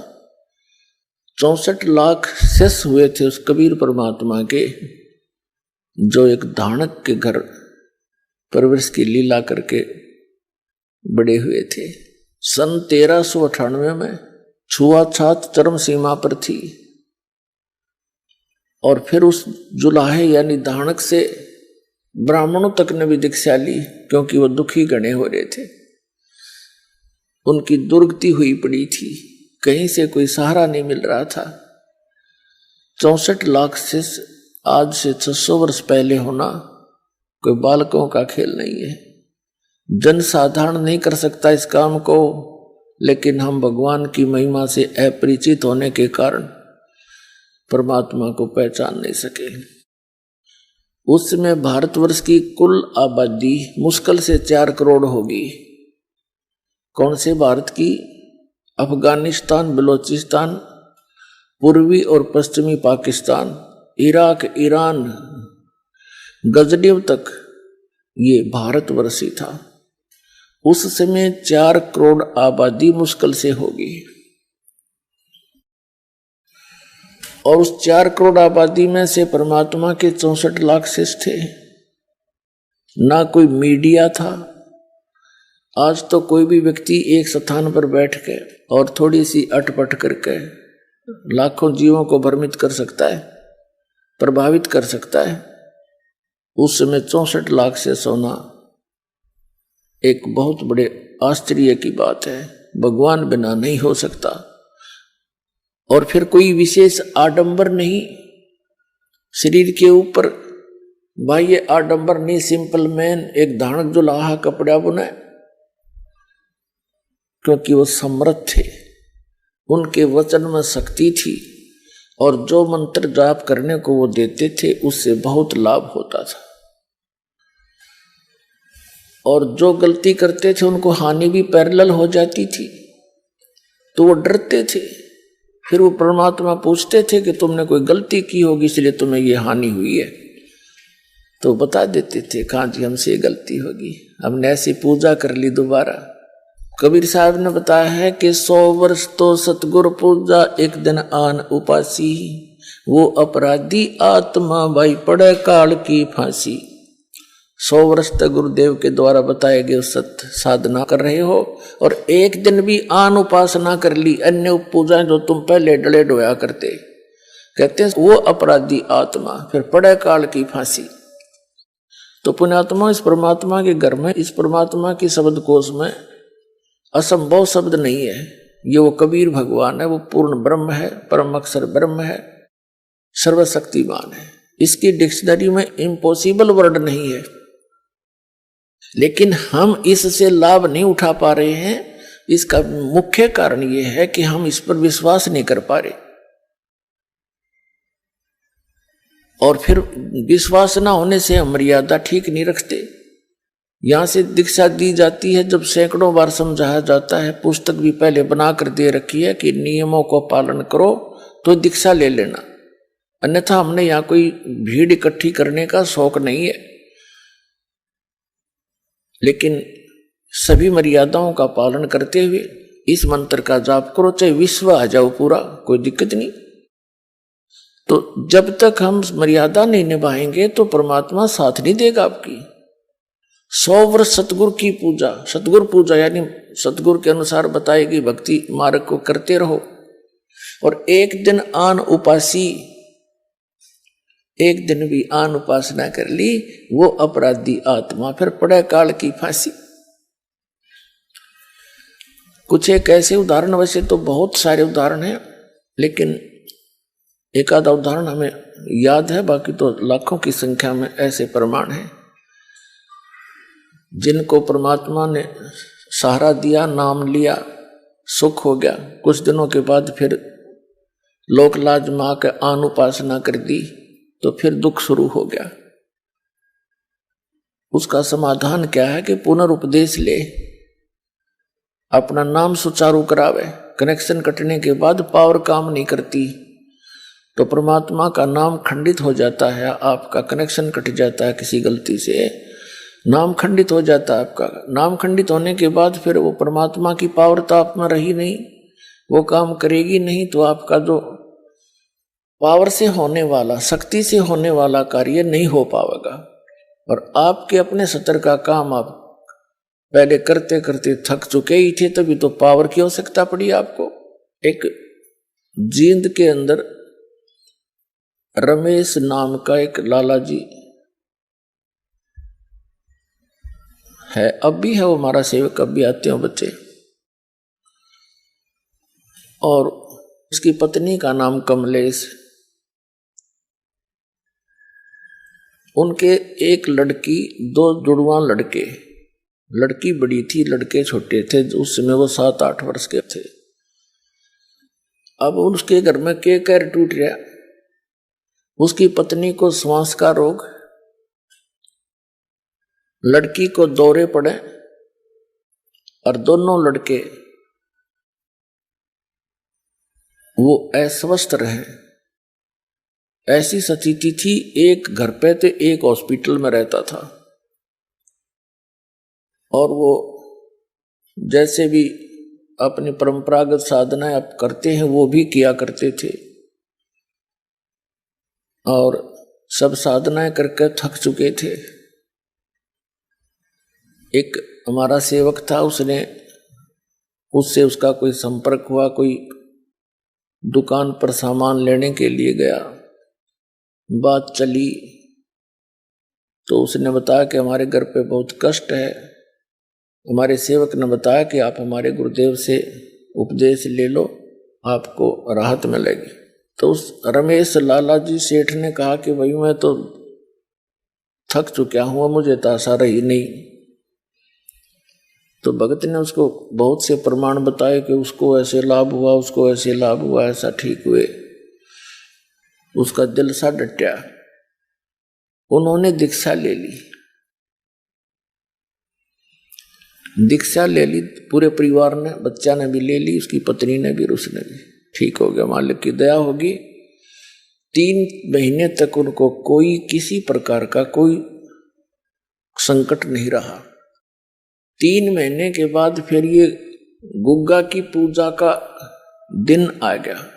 64 लाख शिष्य हुए थे उस कबीर परमात्मा के, जो एक धानक के घर परवरिश की लीला करके बड़े हुए थे। सन 1398 में छुआछात चरम सीमा पर थी, और फिर उस जुलाहे यानी धानक से ब्राह्मणों तक ने भी दीक्षा ली, क्योंकि वो दुखी गणे हो रहे थे, उनकी दुर्गति हुई पड़ी थी, कहीं से कोई सहारा नहीं मिल रहा था। 64 लाख शिष्य आज से 600 वर्ष पहले होना कोई बालकों का खेल नहीं है। जन साधारण नहीं कर सकता इस काम को, लेकिन हम भगवान की महिमा से अपरिचित होने के कारण परमात्मा को पहचान नहीं सके। उस समय भारतवर्ष की कुल आबादी मुश्किल से 4 करोड़ होगी। कौन से भारत की? अफगानिस्तान, बलूचिस्तान, पूर्वी और पश्चिमी पाकिस्तान, इराक, ईरान, गजनीव तक ये भारतवर्ष ही था। उस समय 4 करोड़ आबादी मुश्किल से होगी, और उस 4 करोड़ आबादी में से परमात्मा के 64 लाख शिष्य थे। ना कोई मीडिया था। आज तो कोई भी व्यक्ति एक स्थान पर बैठ के और थोड़ी सी अटपट करके लाखों जीवों को भ्रमित कर सकता है, प्रभावित कर सकता है। उस समय 64 लाख से सोना एक बहुत बड़े आश्चर्य की बात है। भगवान बिना नहीं हो सकता, और फिर कोई विशेष आडंबर नहीं शरीर के ऊपर, बाह्य आडंबर नहीं। सिंपल मैन एक धानक जो लाहा कपड़ा बुने, क्योंकि वो समर्थ थे, उनके वचन में शक्ति थी, और जो मंत्र जाप करने को वो देते थे उससे बहुत लाभ होता था। और जो गलती करते थे उनको हानि भी पैरेलल हो जाती थी, तो वो डरते थे। फिर वो परमात्मा पूछते थे कि तुमने कोई गलती की होगी इसलिए तुम्हें ये हानि हुई है, तो बता देते थे कहाँ जी हमसे गलती होगी, हमने ऐसी पूजा कर ली दोबारा। कबीर साहब ने बताया है कि 100 वर्ष तो सतगुरु पूजा, एक दिन आन उपासी, वो अपराधी आत्मा भाई पड़े काल की फांसी। 100 वर्ष तक गुरुदेव के द्वारा बताए गए सत्य साधना कर रहे हो, और एक दिन भी आन उपासना कर ली, अन्य पूजाएं जो तुम पहले डले डोया करते, कहते हैं वो अपराधी आत्मा फिर पड़े काल की फांसी। तो पुण्यात्मा, इस परमात्मा के घर में, इस परमात्मा की शब्द कोश में असंभव शब्द नहीं है। ये वो कबीर भगवान है, वो पूर्ण ब्रह्म है, परम अक्षर ब्रह्म है, सर्वशक्तिमान है। इसकी डिक्शनरी में इम्पॉसिबल वर्ड नहीं है, लेकिन हम इससे लाभ नहीं उठा पा रहे हैं। इसका मुख्य कारण ये है कि हम इस पर विश्वास नहीं कर पा रहे, और फिर विश्वास ना होने से हम मर्यादा ठीक नहीं रखते। यहां से दीक्षा दी जाती है, जब सैकड़ों बार समझाया जाता है, पुस्तक भी पहले बना कर दे रखी है कि नियमों को पालन करो तो दीक्षा ले लेना, अन्यथा हमने यहाँ कोई भीड़ इकट्ठी करने का शौक नहीं है। लेकिन सभी मर्यादाओं का पालन करते हुए इस मंत्र का जाप करो, चाहे विश्व आ जाओ पूरा, कोई दिक्कत नहीं। तो जब तक हम मर्यादा नहीं निभाएंगे तो परमात्मा साथ नहीं देगा आपकी। 100 वर्ष सतगुरु की पूजा, सतगुरु पूजा यानी सतगुरु के अनुसार बताएगी भक्ति मार्ग को करते रहो। और एक दिन आन उपासी, एक दिन भी आन उपासना कर ली वो अपराधी आत्मा फिर पड़े काल की फांसी। कुछ एक ऐसे उदाहरण, वैसे तो बहुत सारे उदाहरण हैं लेकिन एक आधा उदाहरण हमें याद है, बाकी तो लाखों की संख्या में ऐसे प्रमाण हैं जिनको परमात्मा ने सहारा दिया, नाम लिया, सुख हो गया, कुछ दिनों के बाद फिर लोक लाज मां के आन उपासना कर दी तो फिर दुख शुरू हो गया। उसका समाधान क्या है कि पुनरुपदेश ले, अपना नाम सुचारू करावे। कनेक्शन कटने के बाद पावर काम नहीं करती तो परमात्मा का नाम खंडित हो जाता है, आपका कनेक्शन कट जाता है किसी गलती से, नाम खंडित हो जाता है आपका। नाम खंडित होने के बाद फिर वो परमात्मा की पावर तो आप में रही नहीं, वो काम करेगी नहीं, तो आपका जो पावर से होने वाला, शक्ति से होने वाला कार्य नहीं हो पाएगा। और आपके अपने सतर का काम आप पहले करते करते थक चुके ही थे, तभी तो पावर की आवश्यकता पड़ी आपको। एक जींद के अंदर रमेश नाम का एक लाला जी है, अब भी है वो हमारा सेवक, अब भी आते हैं बच्चे। और उसकी पत्नी का नाम कमलेश। उनके एक लड़की, 2 जुड़वा लड़के, लड़की बड़ी थी, लड़के छोटे थे, उस समय वो 7-8 वर्ष के थे। अब उसके घर में के कैर टूट गया। उसकी पत्नी को श्वास का रोग, लड़की को दौरे पड़े और दोनों लड़के वो अस्वस्थ रहे। ऐसी स्थिति थी, एक घर पे तो एक हॉस्पिटल में रहता था। और वो जैसे भी अपनी परंपरागत साधनाएं आप करते हैं वो भी किया करते थे, और सब साधनाएं करके थक चुके थे। एक हमारा सेवक था, उससे उसका कोई संपर्क हुआ, कोई दुकान पर सामान लेने के लिए गया, बात चली तो उसने बताया कि हमारे घर पे बहुत कष्ट है। हमारे सेवक ने बताया कि आप हमारे गुरुदेव से उपदेश ले लो, आपको राहत मिलेगी। तो उस रमेश लाला जी सेठ ने कहा कि भाई मैं तो थक चुका हूँ, मुझे तो आशा रही नहीं। तो भगत ने उसको बहुत से प्रमाण बताए कि उसको ऐसे लाभ हुआ, उसको ऐसे लाभ हुआ, ऐसा ठीक हुए। उसका दिल सा डटा। उन्होंने दीक्षा ले ली, दीक्षा ले ली पूरे परिवार ने, बच्चा ने भी ले ली, उसकी पत्नी ने भी, उसने भी ठीक हो गया, मालिक की दया होगी। 3 महीने तक उनको कोई किसी प्रकार का कोई संकट नहीं रहा। 3 महीने के बाद फिर ये गुग्गा की पूजा का दिन आ गया।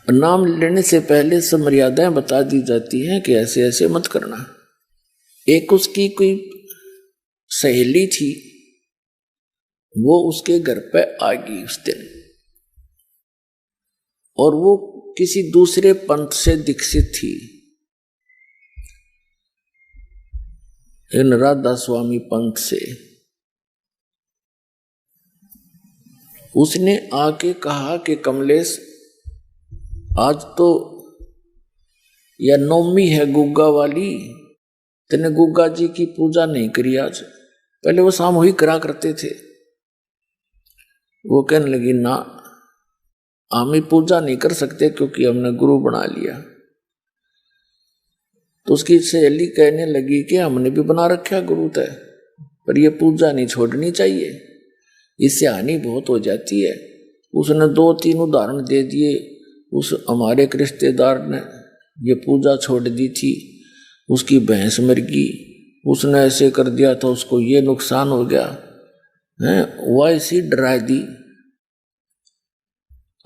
नाम लेने से पहले सब मर्यादाएं बता दी जाती हैं कि ऐसे ऐसे मत करना। एक उसकी कोई सहेली थी, वो उसके घर पे आ गई उस दिन, और वो किसी दूसरे पंथ से दीक्षित थी, इन राधा स्वामी पंथ से। उसने आके कहा कि कमलेश, आज तो यह नवमी है गुग्गा वाली, तेने गुग्गा जी की पूजा नहीं करी आज। पहले वो सामूहिक करा करते थे। वो कहने लगी ना, हम ही पूजा नहीं कर सकते क्योंकि हमने गुरु बना लिया। तो उसकी सहेली कहने लगी कि हमने भी बना रखा गुरु तय, पर यह पूजा नहीं छोड़नी चाहिए, इससे हानि बहुत हो जाती है। उसने 2-3 उदाहरण दे दिए। उस हमारे एक रिश्तेदार ने ये पूजा छोड़ दी थी, उसकी भैंस मर गई, उसने ऐसे कर दिया था, उसको ये नुकसान हो गया है, वो ऐसी डरा दी।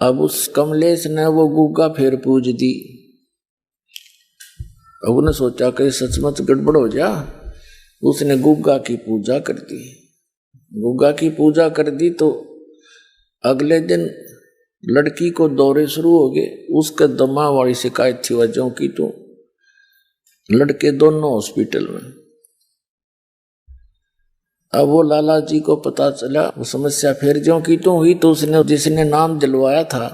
अब उस कमलेश ने वो गुग्गा फिर पूज दी। अब उन्हें सोचा कि सचमुच गड़बड़ हो जा, उसने गुग्गा की पूजा कर दी। गुग्गा की पूजा कर दी तो अगले दिन लड़की को दौरे शुरू हो गए। उसके दमा वाली शिकायत थी वजहों की, तो लड़के दोनों हॉस्पिटल में। अब वो लाला जी को पता चला, वो समस्या फिर ज्यों की तो हुई, तो उसने जिसने नाम दिलवाया था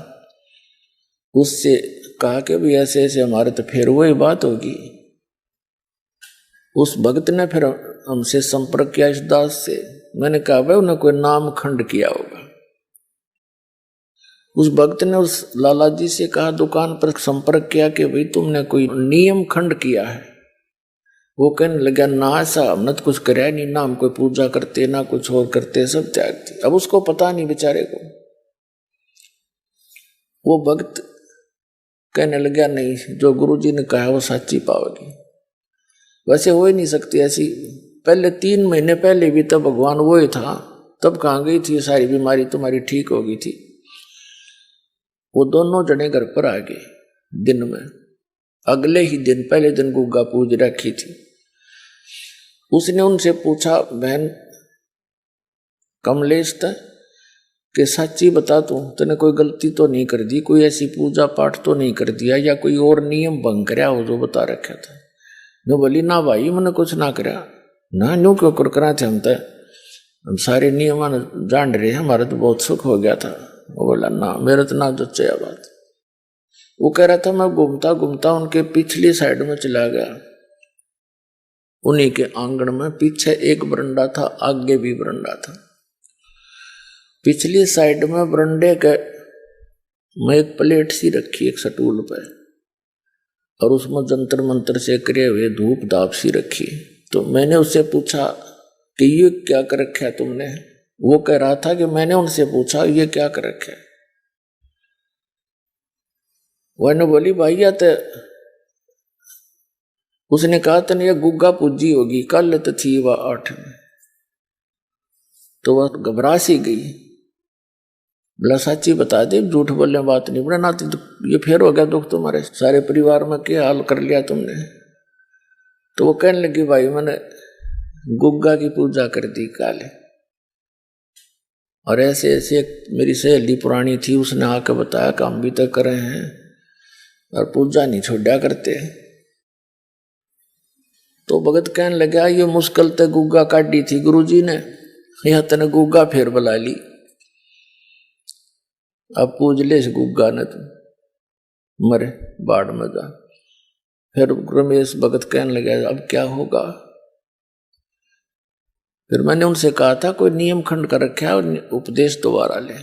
उससे कहा कि भी ऐसे ऐसे हमारे तो फिर वही बात होगी। उस भक्त ने फिर हमसे संपर्क किया इस दास से। मैंने कहा भाई उन्हें कोई नाम खंड किया होगा। उस भक्त ने उस लाला जी से कहा, दुकान पर संपर्क किया कि भाई तुमने कोई नियम खंड किया है। वो कहने लगा ना ऐसा हमने तो कुछ कराया नहीं, ना हम कोई पूजा करते ना कुछ और करते, सब त्यागते। अब उसको पता नहीं बेचारे को। वो भक्त कहने लगा नहीं, जो गुरुजी ने कहा वो सच्ची पाओगी। वैसे हो ही नहीं सकती ऐसी। पहले 3 महीने पहले भी तब भगवान वो ही था, तब कहाँ गई थी सारी बीमारी तुम्हारी ठीक हो गई थी। वो दोनों जने घर पर आ गए दिन में। अगले ही दिन पहले दिन गुग्गा पूज रखी थी। उसने उनसे पूछा, बहन कमलेश था कि सच्ची बता तूने कोई गलती तो नहीं कर दी, कोई ऐसी पूजा पाठ तो नहीं कर दिया या कोई और नियम भंग कराया हो जो बता रखा था। नो बोली ना भाई मैंने कुछ ना करा ना, न्यू क्यों कर करा थे, हम सारे नियम जान रहे, हमारा तो बहुत सुख हो गया था। वो बोला ना मेरा तो ना जच्चे बात। वो कह रहा था मैं घूमता घूमता उनके पिछली साइड में चला गया। उन्हीं के आंगन में पीछे एक बरंडा था, आगे भी बरंडा था। पिछली साइड में बरंडे के में एक प्लेट सी रखी एक स्टूल पे, और उसमें जंतर मंतर से करे हुए धूप धाप सी रखी। तो मैंने उससे पूछा कि ये क्या कर रखा है तुमने। वो कह रहा था कि मैंने उनसे पूछा ये क्या कर रखा है। वह बोली भाई या तो उसने कहा तने ये गुग्गा पूजी होगी, कल तो थी वह 8 में। तो वह घबरा सी गई, बोला सच्ची बता दे, झूठ बोलने बात नहीं बना ना, तो ये फिर हो गया दुख तुम्हारे सारे परिवार में, क्या हाल कर लिया तुमने। तो वो कहने लगी भाई मैंने गुग्गा की पूजा कर दी काले, और ऐसे ऐसे एक मेरी सहेली पुरानी थी उसने आके बताया काम भी तक कर रहे हैं और पूजा नहीं छोड़ा करते। तो भगत कहने लगा ये मुश्किल तक गुग्गा काटी थी गुरुजी ने, यह तने गुग्गा फिर बुला ली, अब पूज ले इस गुग्गा ने, तुम मरे बाढ़ में जा। फिर रमेश भगत कहने लगा अब क्या होगा। फिर मैंने उनसे कहा था कोई नियम खंड कर रखा है, उपदेश दोबारा ले।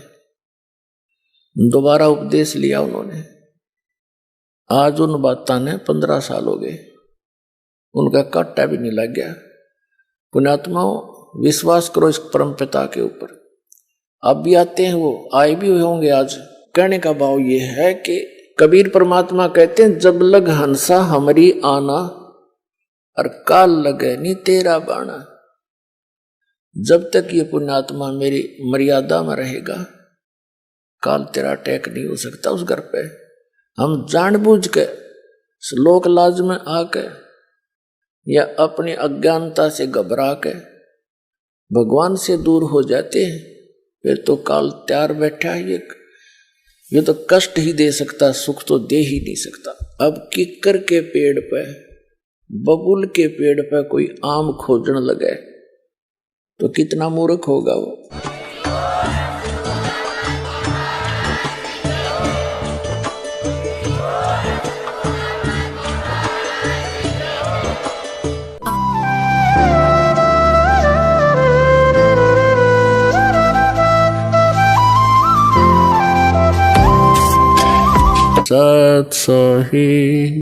दोबारा उपदेश लिया उन्होंने। आज उन बातों ने 15 साल हो गए, उनका काटा भी नहीं लग गया। पुण्यात्माओं विश्वास करो इस परम पिता के ऊपर। अब भी आते हैं, वो आए भी होंगे आज। कहने का भाव ये है कि कबीर परमात्मा कहते हैं जब लग हंसा हमारी आना, और काल लगे नी तेरा बाणा। जब तक ये पुण्यात्मा मेरी मर्यादा में रहेगा, काल तेरा अटैक नहीं हो सकता उस घर पे। हम जानबूझ के लोक लाज में आके या अपनी अज्ञानता से घबरा के भगवान से दूर हो जाते हैं, फिर तो काल तैयार बैठा है। ये तो कष्ट ही दे सकता, सुख तो दे ही नहीं सकता। अब किक्कर के पेड़ पे, बबुल के पेड़ पे कोई आम खोजने लगे तो कितना मूर्ख होगा वो। सत सही।